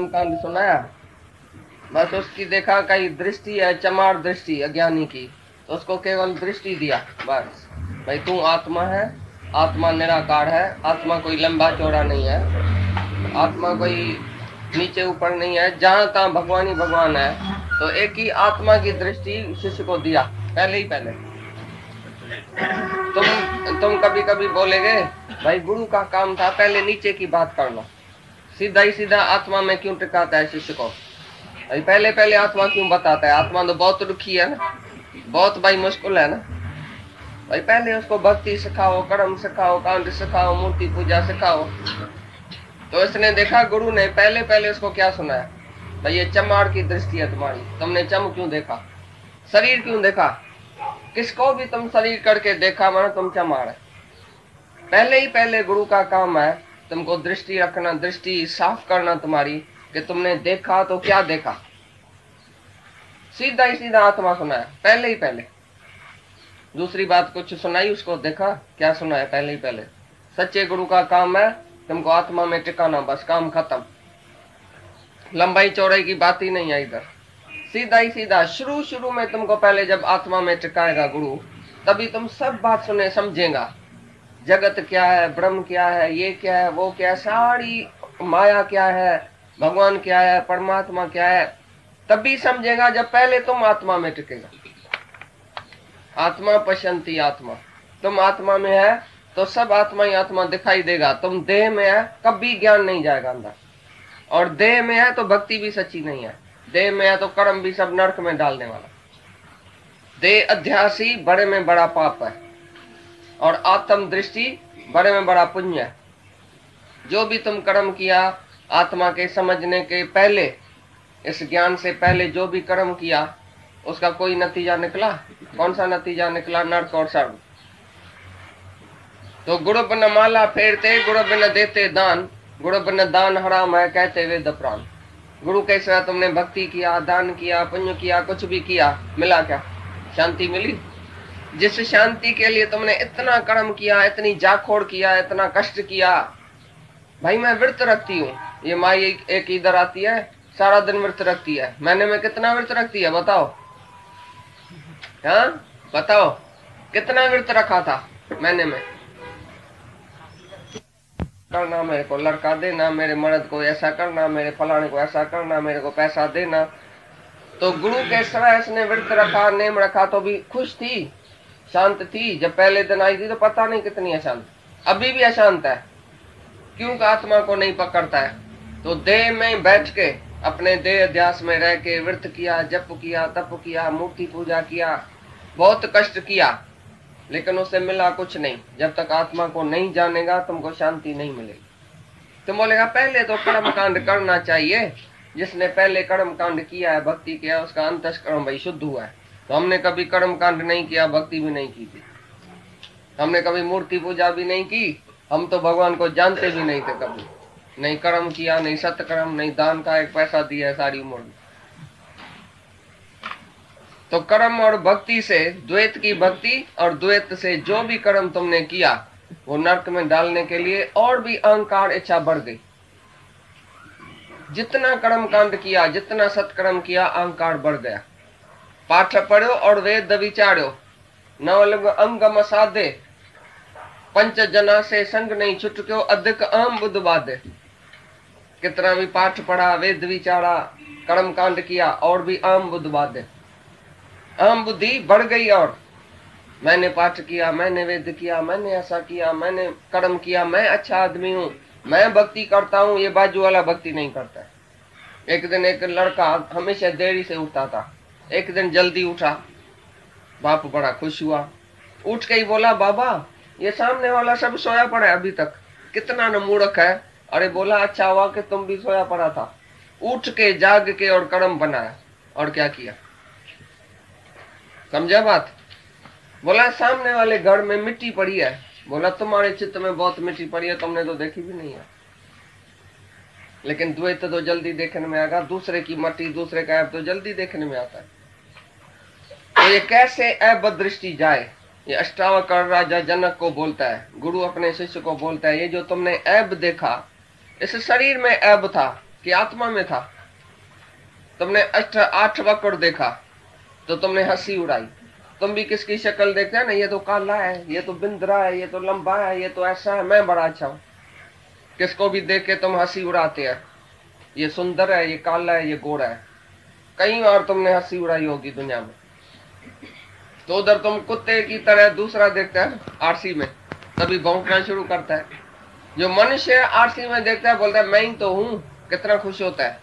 कांड सुनाया, बस उसकी देखा कई दृष्टि है, चमार दृष्टि अज्ञानी की, तो उसको केवल दृष्टि दिया बस, भाई तू आत्मा है, आत्मा निराकार है, आत्मा कोई लंबा चौड़ा नहीं है, आत्मा कोई नीचे ऊपर नहीं है, जहां तहां भगवान ही भगवान है। तो एक ही आत्मा की दृष्टि शिष्य को दिया पहले ही पहले। तुम कभी कभी बोलेगे भाई गुरु का काम था पहले नीचे की बात करना, सीधा ही सीधा आत्मा में क्यों टिकाता है शिष्य को, भाई पहले पहले आत्मा क्यों बताता है, आत्मा तो बहुत दुखी है ना, बहुत भाई मुश्किल है ना, भाई पहले उसको भक्ति सिखाओ, कर्म सिखाओ, कांड सिखाओ, मूर्ति पूजा सिखाओ। तो इसने देखा गुरु ने पहले पहले उसको क्या सुनाया, भाई ये चमार की दृष्टि है तुम्हारी, तुमने चम क्यों देखा, शरीर क्यों देखा, किसको भी तुम शरीर करके देखा मानो तुम चमार है। पहले ही पहले गुरु का काम है तुमको दृष्टि रखना, दृष्टि साफ करना तुम्हारी, कि तुमने देखा तो क्या देखा, सीधा ही सीधा आत्मा सुनाया पहले ही पहले। दूसरी बात कुछ सुनाई उसको, देखा क्या सुनाया पहले ही पहले। सच्चे गुरु का काम है तुमको आत्मा में टिकाना, बस काम खत्म, लंबाई चौड़ाई की बात ही नहीं है इधर, सीधा ही सीधा। शुरू में तुमको पहले जब आत्मा में टिकाएगा गुरु, तभी तुम सब बात सुने समझेगा, जगत क्या है, ब्रह्म क्या है, ये क्या है, वो क्या है, सारी माया क्या है, भगवान क्या है, परमात्मा क्या है, तभी समझेगा जब पहले तुम आत्मा में टिकेगा। आत्मा पश्यंती आत्मा, तुम आत्मा में है तो सब आत्मा ही आत्मा दिखाई देगा, तुम देह में है कभी ज्ञान नहीं जाएगा अंदर, और देह में है तो भक्ति भी सच्ची नहीं है, देह में है तो कर्म भी सब नरक में डालने वाला, देह अध्यास ही बड़े में बड़ा पाप है, और आत्म दृष्टि बड़े में बड़ा पुण्य है। जो भी तुम कर्म किया आत्मा के समझने के पहले, इस ज्ञान से पहले जो भी कर्म किया उसका कोई नतीजा निकला, कौन सा नतीजा निकला, नरक और सर्व। तो गुरु बिन माला फेरते, गुरु बिन देते दान, गुरु बिन दान हराम है कहते वेद प्राण। गुरु के सिवा तुमने भक्ति किया, दान किया, पुण्य किया, कुछ भी किया, मिला क्या, शांति मिली? जिस शांति के लिए तुमने इतना कर्म किया, इतनी जाखोड़ किया, इतना कष्ट किया, भाई मैं व्रत रखती हूँ, ये माँ एक इधर आती है सारा दिन व्रत रखती है, महीने में कितना व्रत रखती है बताओ, हाँ बताओ कितना व्रत रखा था महीने में, करना, मेरे को लड़का देना, मेरे मर्द को ऐसा करना, मेरे फलाने को ऐसा करना, मेरे को पैसा देना। तो गुरु के सिवा इसने व्रत रखा, नेम रखा, तो भी खुश थी, शांत थी। जब पहले दिन आई थी तो पता नहीं कितनी अशांत, अभी भी अशांत है, क्यों आत्मा को नहीं पकड़ता है। तो देह में बैठ के अपने देह अध्यास में रह के व्रत किया, जप किया, तप किया, मूर्ति पूजा किया, बहुत कष्ट किया, लेकिन उससे मिला कुछ नहीं। जब तक आत्मा को नहीं जानेगा तुमको शांति नहीं मिलेगी। तुम बोलेगा पहले तो कर्म कांड करना चाहिए, जिसने पहले कर्म कांड किया है, भक्ति किया है, उसका अंतस्करण भाई शुद्ध हुआ है। तो हमने कभी कर्म कांड नहीं किया, भक्ति भी नहीं की थी, हमने कभी मूर्ति पूजा भी नहीं की, हम तो भगवान को जानते भी नहीं थे, कभी नहीं कर्म किया, नहीं सत्कर्म, नहीं दान का एक पैसा दिया सारी उम्र में। तो कर्म और भक्ति से, द्वैत की भक्ति और द्वैत से जो भी कर्म तुमने किया वो नरक में डालने के लिए और भी अहंकार इच्छा बढ़ गई। जितना कर्म कांड किया, जितना सत्कर्म किया, अहंकार बढ़ गया। पाठ पढ़ो और वेद विचारो, नवलग अंगम साधे, पंच जना से संग नहीं छुटक्यो, अधिक अहम बुद्ध बाधे। कितना भी पाठ पढ़ा, वेद विचारा, कर्म कांड किया, और भी अहम बुद्ध बाधे, अहम बुद्धि बढ़ गई। और मैंने पाठ किया, मैंने वेद किया, मैंने ऐसा किया, मैंने कर्म किया, मैं अच्छा आदमी हूँ, मैं भक्ति करता हूँ, ये बाजू वाला भक्ति नहीं करता है। एक दिन एक लड़का हमेशा देरी से उठता था, एक दिन जल्दी उठा, बाप बड़ा खुश हुआ, उठ के ही बोला बाबा ये सामने वाला सब सोया पड़ा है अभी तक, कितना न मूर्ख है। अरे बोला अच्छा हुआ कि तुम भी सोया पड़ा था, उठ के जाग के और कर्म बनाया, और क्या किया, समझा बात। बोला सामने वाले घर में मिट्टी पड़ी है, बोला तुम्हारे चित्त में बहुत मिट्टी पड़ी है, तुमने तो देखी भी नहीं है, लेकिन द्वैत तो जल्दी देखने में आएगा, दूसरे की मट्टी, दूसरे का ऐब तो जल्दी देखने में आता है। तो ये कैसे ऐब दृष्टि जाए, ये अष्टावक्र राजा जनक को बोलता है, गुरु अपने शिष्य को बोलता है, ये जो तुमने ऐब देखा, इस शरीर में ऐब था, कि आत्मा में था। तुमने 8 वक्र देखा तो तुमने हंसी उड़ाई। तुम भी किसकी शक्ल देखते हैं ना, ये तो काला है, ये तो बिंदरा है, ये तो लंबा है, ये तो ऐसा है, मैं बड़ा अच्छा हूं। किसको भी देख के तुम हंसी उड़ाते हैं, ये सुंदर है, ये काला है, ये गोरा है। कई बार तुमने हंसी उड़ाई होगी दुनिया में। तो उधर तुम कुत्ते की तरह दूसरा देखता है आरसी में, तभी भौंकना शुरू करता है। जो मनुष्य आरसी में देखता है बोलता है मैं ही तो हूं, कितना खुश होता है।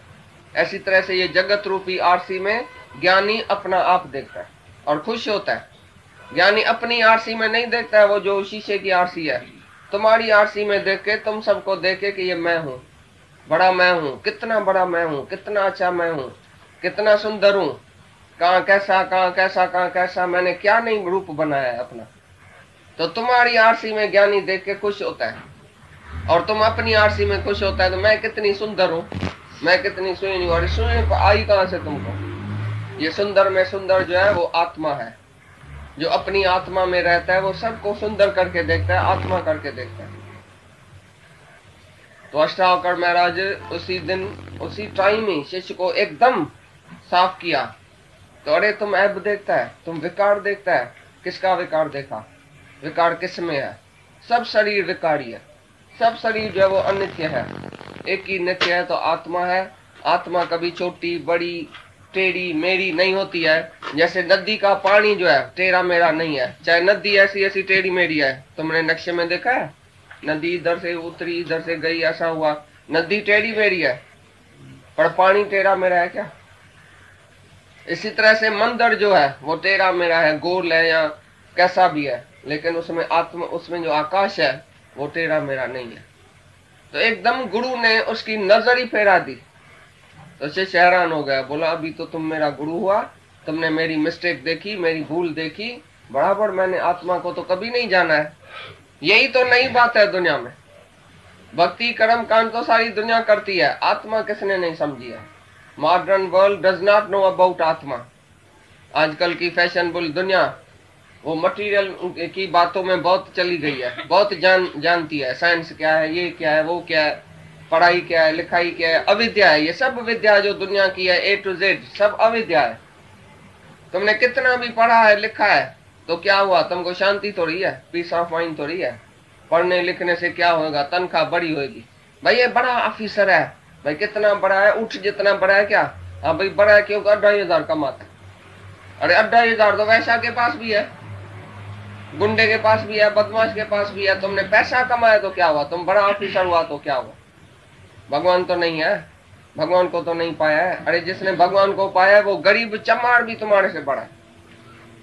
ऐसी तरह से ये जगत रूपी आरसी में ज्ञानी अपना आप देखता है और खुश होता है। ज्ञानी अपनी आरसी में नहीं देखता है, वो जो शीशे की आरसी है, तुम्हारी आरसी में देख के तुम सबको देखे कि ये मैं हूं, बड़ा मैं हूं, कितना बड़ा मैं हूं, कितना अच्छा मैं हूं, कितना सुंदर हूं, कहां कैसा, कहां कैसा, कहां कैसा, मैंने क्या नहीं रूप बनाया है अपना। तो तुम्हारी आरसी में ज्ञानी देख के खुश होता है और तुम अपनी आरसी में खुश होता है। तो मैं कितनी सुंदर हूं, मैं कितनी सुनी हूं। और सुनी आई कहां से तुमको? ये सुंदर में सुंदर जो है वो आत्मा है। जो अपनी आत्मा में रहता है वो सबको सुंदर करके देखता है, आत्मा करके देखता है। तो अष्टावक्र महाराज उसी दिन उसी टाइम ही शिष्य को एकदम साफ किया। तो अरे तुम ऐब देखता है, तुम विकार देखता है। किसका विकार देखा? विकार किस में है? सब शरीर विकारी है, सब शरीर जो है वो अनित्य है, एक ही नित्य है तो आत्मा है। आत्मा कभी छोटी बड़ी टेढ़ी मेरी नहीं होती है। जैसे नदी का पानी जो है टेढ़ा मेरा नहीं है, चाहे नदी ऐसी ऐसी टेढ़ी मेरी है। तुमने नक्शे में देखा है, नदी इधर से उतरी इधर से गई, ऐसा हुआ। नदी टेढ़ी मेरी है पर पानी टेढ़ा मेरा है क्या? इसी तरह से मंदिर जो है वो टेढ़ा मेरा है, गोल है या कैसा भी है, लेकिन उसमें आत्मा, उसमें जो आकाश है वो टेढ़ा मेरा नहीं है। तो एकदम गुरु ने उसकी नजर ही फेरा दी। तो शिष्य हैरान हो गया, बोला अभी तो तुम मेरा गुरु हुआ, तुमने मेरी मिस्टेक देखी, मेरी भूल देखी, बराबर मैंने आत्मा को तो कभी नहीं जाना है। यही तो नई बात है दुनिया में। भक्ति कर्म कांड तो सारी दुनिया करती है, आत्मा किसने नहीं समझी है। Modern world does not know about आत्मा। आजकल की फैशनेबल दुनिया वो मटेरियल की बातों में बहुत चली गई है, बहुत जानती है। साइंस क्या है, ये क्या है, वो क्या है, पढ़ाई क्या है, लिखाई क्या है, अविद्या है। ये सब विद्या जो दुनिया की है A to Z सब अविद्या है। तुमने कितना भी पढ़ा है लिखा है तो क्या हुआ? तुमको शांति थोड़ी है, पीस ऑफ माइंड थोड़ी है। पढ़ने लिखने से क्या होगा? तनख्वाह बड़ी होगी। भाई ये बड़ा ऑफिसर है, भाई कितना बड़ा है, उठ जितना बड़ा है क्या? हाँ भाई बड़ा है क्योंकि 2,500 कमाता। अरे 2,500 तो वैसा के पास भी है, गुंडे के पास भी है, बदमाश के पास भी है। तुमने पैसा कमाया तो क्या हुआ? तुम बड़ा ऑफिसर हुआ तो क्या हुआ? भगवान तो नहीं है, भगवान को तो नहीं पाया है। अरे जिसने भगवान को पाया है वो गरीब चमार भी तुम्हारे से बड़ा है।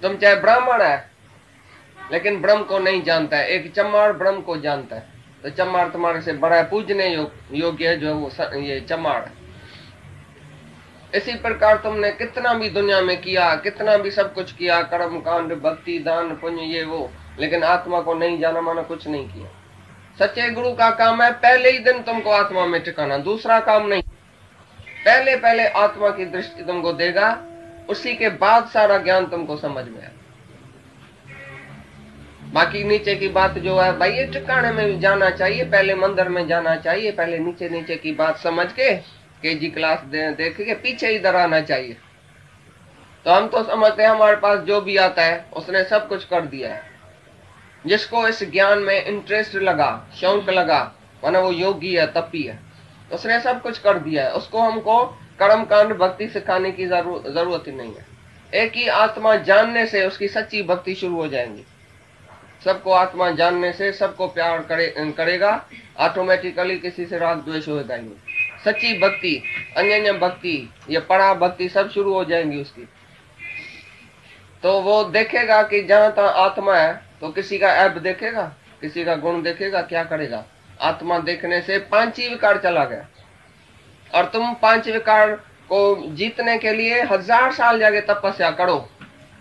तुम चाहे ब्राह्मण है लेकिन ब्रह्म को नहीं जानता है, एक चमार ब्रह्म को जानता है। तो चमार तुम्हारे से बड़ा है, पूजने योग्य है जो वो ये चमार है। इसी प्रकार तुमने कितना भी दुनिया में किया, कितना भी सब कुछ किया, कर्म कांड भक्ति दान पुण्य ये वो, लेकिन आत्मा को नहीं जाना माना कुछ नहीं किया। सच्चे गुरु का काम है पहले ही दिन तुमको आत्मा में टिकाना, दूसरा काम नहीं। पहले पहले आत्मा की दृष्टि तुमको देगा, उसी के बाद सारा ज्ञान तुमको समझ में आए। बाकी नीचे की बात जो है भाई ये टिकाने में जाना चाहिए, पहले मंदिर में जाना चाहिए, पहले नीचे नीचे की बात समझ के केजी क्लास देख के पीछे इधर आना चाहिए। तो हम तो समझते हैं हमारे पास जो भी आता है उसने सब कुछ कर दिया है। जिसको इस ज्ञान में इंटरेस्ट लगा, शौक लगा, माना वो योगी है, तपी है, उसने सब कुछ कर दिया है। उसको हमको कर्म कांड भक्ति सिखाने की जरूरत ही नहीं है। एक ही आत्मा जानने से उसकी सच्ची भक्ति शुरू हो जाएंगी। सबको आत्मा जानने से सबको प्यार करेगा, ऑटोमेटिकली किसी से राग द्वेष होगा ही। सच्ची भक्ति, अन्य भक्ति, ये परा भक्ति सब शुरू हो जाएंगी उसकी। तो वो देखेगा कि जहां तहां आत्मा है तो किसी का ऐब देखेगा, किसी का गुण देखेगा, क्या करेगा? आत्मा देखने से 5 ही विकार चला गया। और तुम 5 विकार को जीतने के लिए 1000 साल जाके तपस्या करो,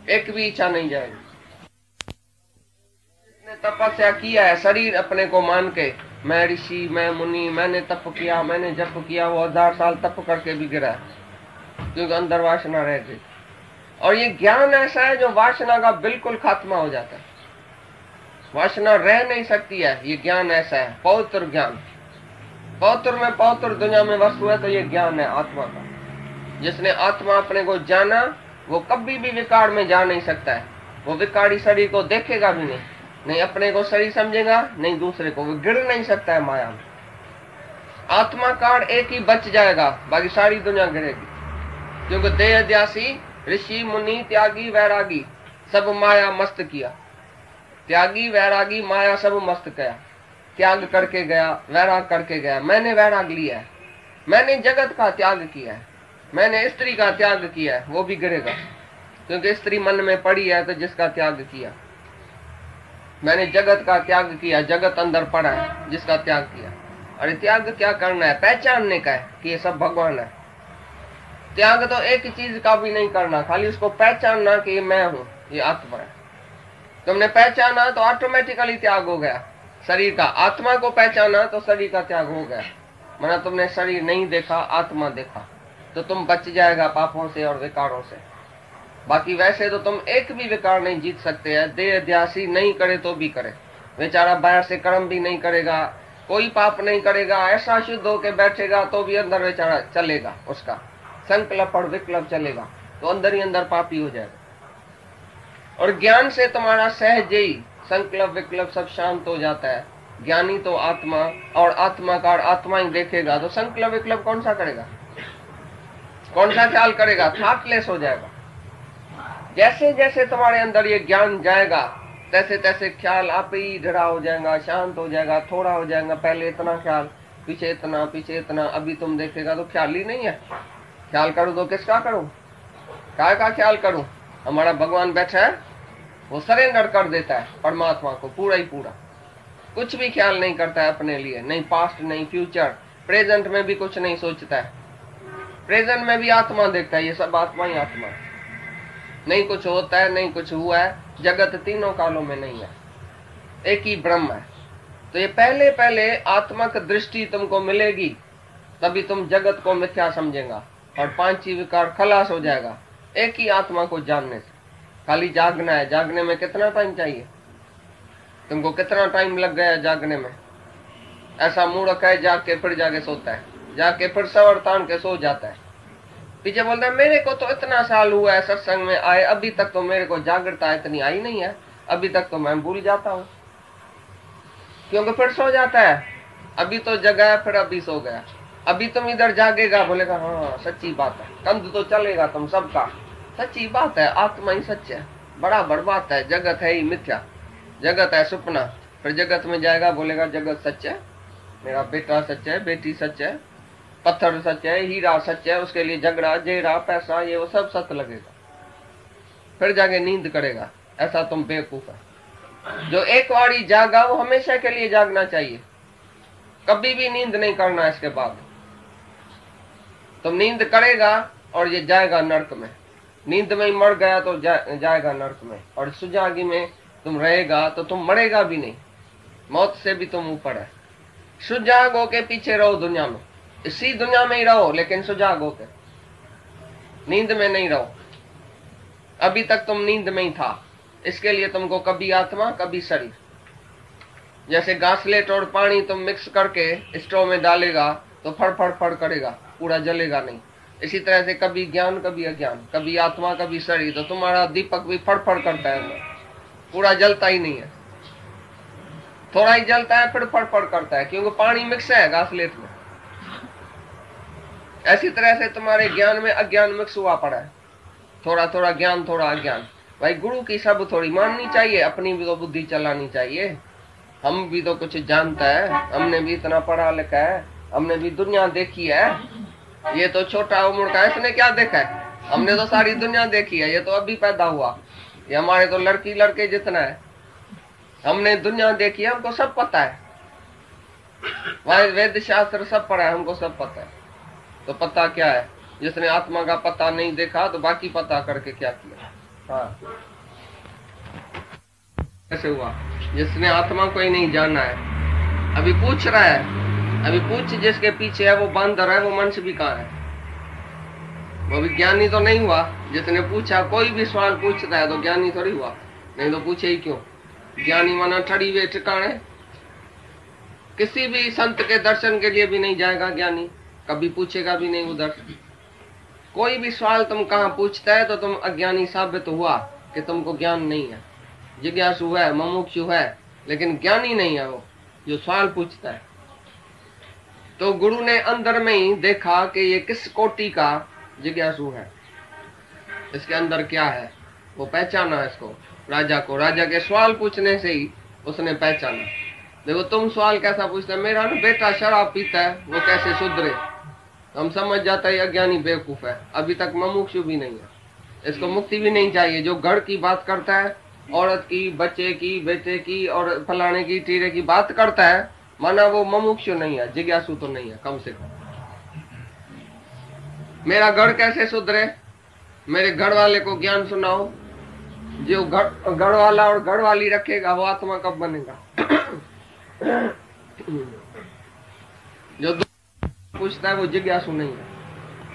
एक भी इच्छा नहीं जाएगी। तपस्या किया है शरीर अपने को मान के, मैं ऋषि, मैं मुनि, मैंने तप किया, मैंने जप किया, वो 1000 साल तप करके भी गिरा क्योंकि अंदर वासना रह गई। और ये ज्ञान ऐसा है जो वासना का बिल्कुल खात्मा हो जाता है, वासना रह नहीं सकती है। ये ज्ञान ऐसा है, पवित्र ज्ञान। पौत्र में पौत्र दुनिया में वस्तु है तो ये ज्ञान है आत्मा का। जिसने आत्मा अपने को जाना वो कभी भी विकार में जा नहीं सकता है। वो विकारी शरीर को देखेगा भी नहीं, नहीं अपने को शरीर समझेगा, नहीं दूसरे को, वो गिर नहीं सकता है माया में। आत्मा काल एक ही बच जाएगा, बाकी सारी दुनिया गिरेगी। क्योंकि देहध्यासी ऋषि मुनि त्यागी वैरागी सब माया मस्त किया। त्यागी वैरागी माया सब मस्त किया। त्याग करके गया, वैराग करके गया। मैंने वैराग लिया है, मैंने जगत का त्याग किया है, मैंने स्त्री का त्याग किया है, वो भी गिरेगा। क्योंकि स्त्री मन में पड़ी है तो जिसका त्याग किया। मैंने जगत का त्याग किया, जगत अंदर पड़ा है, जिसका त्याग किया। अरे त्याग क्या करना है? पहचानने का है कि ये सब भगवान है। त्याग तो एक चीज का भी नहीं करना, खाली उसको पहचानना कि ये मैं हूं, ये आत्मा है। तुमने पहचाना तो ऑटोमेटिकली त्याग हो गया शरीर का। आत्मा को पहचाना तो शरीर का त्याग हो गया। माना तुमने शरीर नहीं देखा, आत्मा देखा, तो तुम बच जाएगा पापों से और विकारों से। बाकी वैसे तो तुम एक भी विकार नहीं जीत सकते हैं। देहध्यासी नहीं करे तो भी करे, बेचारा बाहर से कर्म भी नहीं करेगा, कोई पाप नहीं करेगा, ऐसा शुद्ध होके बैठेगा तो भी अंदर बेचारा चलेगा, उसका संकल्प और विकल्प चलेगा, तो अंदर ही अंदर पापी हो जाएगा। और ज्ञान से तुम्हारा सहज ही संकल्प विकल्प सब शांत हो जाता है। ज्ञानी तो आत्मा और आत्मा का आत्मा ही देखेगा, तो संकल्प विकल्प कौन सा करेगा, कौन सा ख्याल करेगा? थॉटलेस हो जाएगा। जैसे जैसे तुम्हारे अंदर ये ज्ञान जाएगा तैसे तैसे ख्याल आप ही ढरा हो जाएगा, शांत हो जाएगा, थोड़ा हो जाएगा। पहले इतना ख्याल, पीछे इतना, पीछे इतना। अभी तुम देखेगा तो ख्याल ही नहीं है। ख्याल करूं तो किसका करूं, काय का ख्याल करूं? हमारा भगवान बैठा है, वो सरेंडर कर देता है परमात्मा को पूरा ही पूरा। कुछ भी ख्याल नहीं करता है अपने लिए, नहीं पास्ट नहीं फ्यूचर, प्रेजेंट में भी कुछ नहीं सोचता है। प्रेजेंट में भी आत्मा देखता है, ये सब आत्मा ही आत्मा है। नहीं कुछ होता है, नहीं कुछ हुआ है। जगत तीनों कालों में नहीं है, एक ही ब्रह्म है। तो ये पहले पहले आत्मक दृष्टि तुमको मिलेगी, तभी तुम जगत को मिथ्या समझेगा और पांच ही विकार खलास हो जाएगा एक ही आत्मा को जानने से। खाली जागना है। जागने में कितना टाइम चाहिए तुमको? कितना टाइम लग गया जागने में? ऐसा मूर्ख है जाग के फिर जाके सोता है, जाके फिर सवर तान के सो जाता है। पीछे बोलता है मेरे को तो इतना साल हुआ है सत्संग में आए, अभी तक तो मेरे को जागृता इतनी आई नहीं है, अभी तक तो मैं भूल जाता हूँ। क्योंकि फिर सो जाता है। अभी तो जगा है, फिर अभी सो गया। अभी तुम इधर जागेगा, बोलेगा हाँ सच्ची बात है, कंध तो चलेगा तुम सबका, सच्ची बात है, आत्मा ही सच है, बराबर बात है, जगत है ही मिथ्या, जगत है सपना। फिर जगत में जाएगा, बोलेगा जगत सच है, मेरा बेटा सच है, बेटी सच है, पत्थर सच है, हीरा सच है, उसके लिए झगड़ा जेरा पैसा ये वो सब सच लगेगा। फिर जाके नींद करेगा। ऐसा तुम बेवकूफ है। जो एक बारी जागा वो हमेशा के लिए जागना चाहिए, कभी भी नींद नहीं करना। इसके बाद तुम नींद करेगा और ये जाएगा नरक में। नींद में ही मर गया तो जाएगा नरक में, और सुजागी में तुम रहेगा तो तुम मरेगा भी नहीं, मौत से भी तुम ऊपर है। सुजाग होके पीछे रहो दुनिया में, इसी दुनिया में ही रहो, लेकिन सुजाग होके, नींद में नहीं रहो। अभी तक तुम नींद में ही था, इसके लिए तुमको कभी आत्मा कभी शरीर। जैसे घासलेट और पानी तुम मिक्स करके स्टोव में डालेगा तो फड़ फड़ फड़ करेगा, पूरा जलेगा नहीं। इसी तरह से कभी ज्ञान कभी अज्ञान, कभी आत्मा कभी शरीर। तो तुम्हारा दीपक भी फड़ फड़ करता है, पूरा जलता ही नहीं है, थोड़ा ही जलता है फिर फड़ फड़ करता है, क्योंकि पानी मिक्स है घासलेट में। ऐसी तरह से तुम्हारे ज्ञान में अज्ञान मिक्स हुआ पड़ा है, थोड़ा थोड़ा ज्ञान थोड़ा अज्ञान। भाई गुरु की सब थोड़ी माननी चाहिए, अपनी भी तो बुद्धि चलानी चाहिए। हम भी तो कुछ जानता है, हमने भी इतना पढ़ा लिखा है, हमने भी दुनिया देखी है। ये तो छोटा उम्र का है, इसने क्या देखा है? हमने तो सारी दुनिया देखी है, ये तो अभी पैदा हुआ, ये हमारे तो लड़की लड़के जितना है। हमने दुनिया देखी है, हमको सब पता है, वहां वेद शास्त्र सब पढ़ा है, हमको सब पता है। तो पता क्या है? जिसने आत्मा का पता नहीं देखा तो बाकी पता करके क्या किया? हाँ, कैसे हुआ? जिसने आत्मा को ही नहीं जाना है, अभी पूछ रहा है, अभी पूछ जिसके पीछे है वो बंदर है, वो मनुष्य भी कहाँ है? वो भी ज्ञानी तो नहीं हुआ। जिसने पूछा, कोई भी सवाल पूछता है तो ज्ञानी थोड़ी हुआ, नहीं तो पूछे ही क्यों? ज्ञानी माना ठड़ी हुए ठिकाने। किसी भी संत के दर्शन के लिए भी नहीं जाएगा ज्ञानी, कभी पूछेगा भी नहीं उधर। कोई भी सवाल तुम कहाँ पूछता है तो तुम अज्ञानी साबित हुआ कि तुमको ज्ञान नहीं है। जिज्ञासु है, मुमुक्षु है, लेकिन ज्ञानी नहीं है वो जो सवाल पूछता है। तो गुरु ने अंदर में ही देखा कि ये किस कोटि का जिज्ञासु है, इसके अंदर क्या है, वो पहचाना इसको, राजा को। राजा के सवाल पूछने से ही उसने पहचाना। देखो तुम सवाल कैसा पूछते है, मेरा ना बेटा शराब पीता है, वो कैसे सुधरे, हम समझ जाता है अज्ञानी बेवकूफ है, अभी तक मुमुक्षु भी नहीं है, इसको मुक्ति भी नहीं चाहिए। जो घर की बात करता है, औरत की, बच्चे की, बेटे की और फलाने की टीरे की बात करता है, माना वो मुमुक्षु नहीं है, जिज्ञासु तो नहीं है कम से कम। मेरा घर कैसे सुधरे, मेरे घर वाले को ज्ञान सुनाओ। जो घर वाला और घर वाली रखेगा वो आत्मा कब बनेगा? जो पूछता है वो जिज्ञासु नहीं है,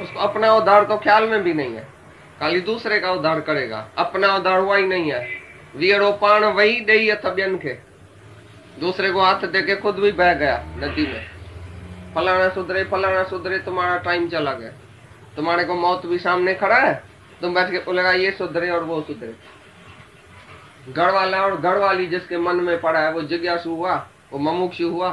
उसको अपना उद्धार तो ख्याल में भी नहीं है, खाली दूसरे का उद्धार करेगा, अपना उद्धार हुआ ही नहीं है। वीरो पान वही दई तबियन के, दूसरे को हाथ दे के खुद भी बह गया नदी में। फलाना सुधरे, तुम्हारा टाइम चला गया, तुम्हारे को मौत भी सामने खड़ा है, तुम बैठ के बोलेगा ये सुधरे और वो सुधरे। घर वाला और घर वाली जिसके मन में पड़ा है वो जिज्ञासु हुआ, वो मुमुक्षु हुआ।